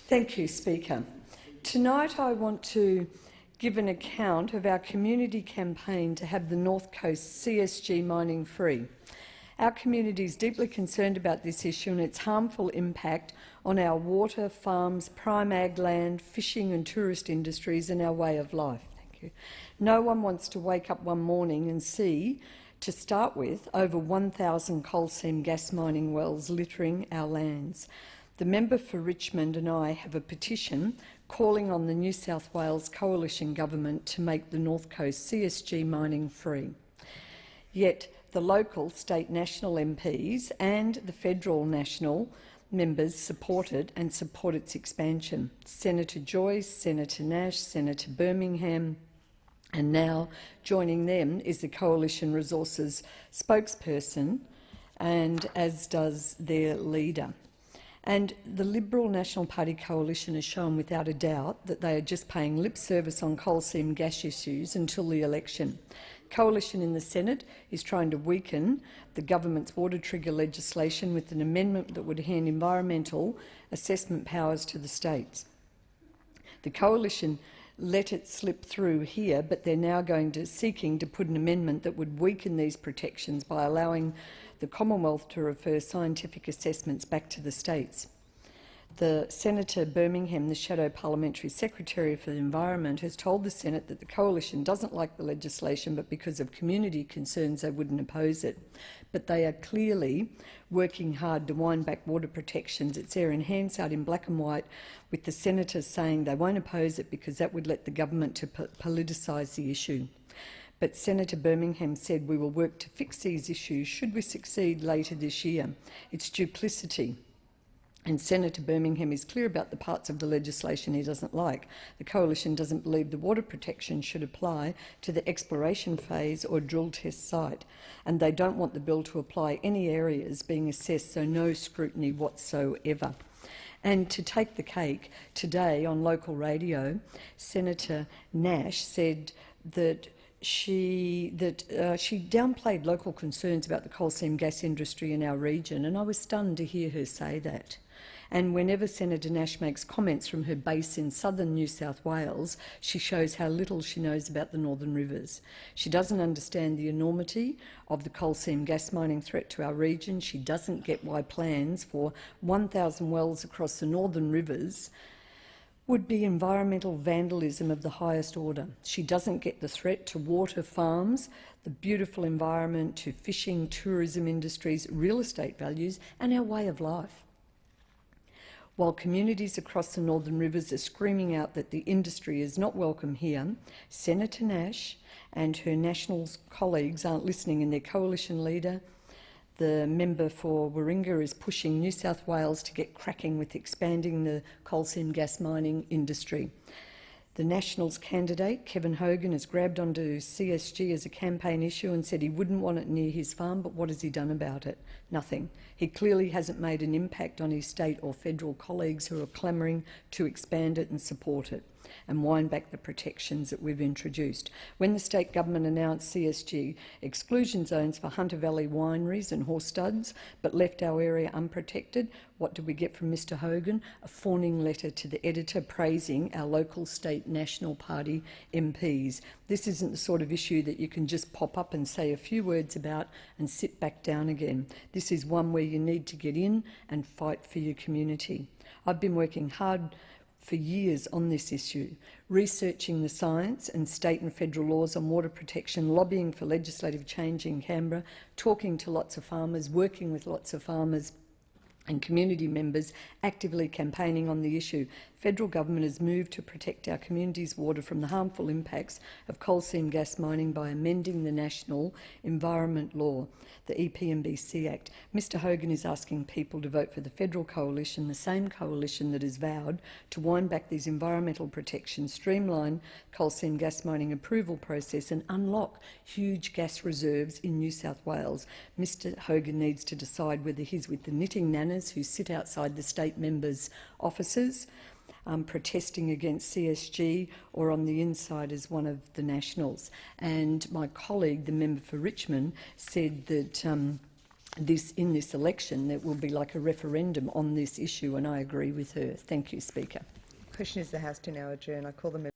Thank you, Speaker. Tonight I want to give an account of our community campaign to have the North Coast CSG mining free. Our community is deeply concerned about this issue and its harmful impact on our water, farms, prime ag land, fishing and tourist industries and our way of life. Thank you. No one wants to wake up one morning and see, to start with, over 1,000 coal seam gas mining wells littering our lands. The member for Richmond and I have a petition calling on the New South Wales Coalition Government to make the North Coast CSG mining free. Yet the local, state, national MPs and the federal national members support it and support its expansion. Senator Joyce, Senator Nash, Senator Birmingham, and now joining them is the Coalition Resources spokesperson, and as does their leader. And the Liberal National Party coalition has shown without a doubt that they are just paying lip service on coal seam gas issues until the election. Coalition in the Senate is trying to weaken the government's water trigger legislation with an amendment that would hand environmental assessment powers to the states. The coalition let it slip through here, but they're now seeking to put an amendment that would weaken these protections by allowing the Commonwealth to refer scientific assessments back to the states. The Senator Birmingham, the Shadow Parliamentary Secretary for the Environment, has told the Senate that the Coalition doesn't like the legislation, but because of community concerns they wouldn't oppose it. But they are clearly working hard to wind back water protections. It's there in Hansard in black and white, with the senators saying they won't oppose it because that would let the government to politicise the issue. But Senator Birmingham said we will work to fix these issues should we succeed later this year. It's duplicity. And Senator Birmingham is clear about the parts of the legislation he doesn't like. The Coalition doesn't believe the water protection should apply to the exploration phase or drill test site, and they don't want the bill to apply any areas being assessed, so no scrutiny whatsoever. And to take the cake, today on local radio, Senator Nash said that she downplayed local concerns about the coal seam gas industry in our region, and I was stunned to hear her say that. And whenever Senator Nash makes comments from her base in southern New South Wales, she shows how little she knows about the Northern Rivers. She doesn't understand the enormity of the coal seam gas mining threat to our region. She doesn't get why plans for 1,000 wells across the Northern Rivers would be environmental vandalism of the highest order. She doesn't get the threat to water, farms, the beautiful environment, to fishing, tourism industries, real estate values and our way of life. While communities across the Northern Rivers are screaming out that the industry is not welcome here, Senator Nash and her Nationals colleagues aren't listening, and their coalition leader, the member for Warringah, is pushing New South Wales to get cracking with expanding the coal seam gas mining industry. The Nationals candidate, Kevin Hogan, has grabbed onto CSG as a campaign issue and said he wouldn't want it near his farm, but what has he done about it? Nothing. He clearly hasn't made an impact on his state or federal colleagues who are clamouring to expand it and support it and wind back the protections that we've introduced. When the state government announced CSG exclusion zones for Hunter Valley wineries and horse studs, but left our area unprotected, what did we get from Mr Hogan? A fawning letter to the editor praising our local, state, National Party MPs. This isn't the sort of issue that you can just pop up and say a few words about and sit back down again. This is one where you need to get in and fight for your community. I've been working hard for years on this issue, researching the science and state and federal laws on water protection, lobbying for legislative change in Canberra, talking to lots of farmers, working with lots of farmers and community members, actively campaigning on the issue. Federal government has moved to protect our community's water from the harmful impacts of coal seam gas mining by amending the National Environment Law, the EPMBC Act. Mr Hogan is asking people to vote for the federal coalition, the same coalition that has vowed to wind back these environmental protections, streamline coal seam gas mining approval process and unlock huge gas reserves in New South Wales. Mr Hogan needs to decide whether he's with the knitting nanas who sit outside the state members' offices protesting against CSG, or on the inside as one of the Nationals. And my colleague, the member for Richmond, said that in this election, there will be like a referendum on this issue, and I agree with her. Thank you, Speaker. The question is the House to now adjourn. I call the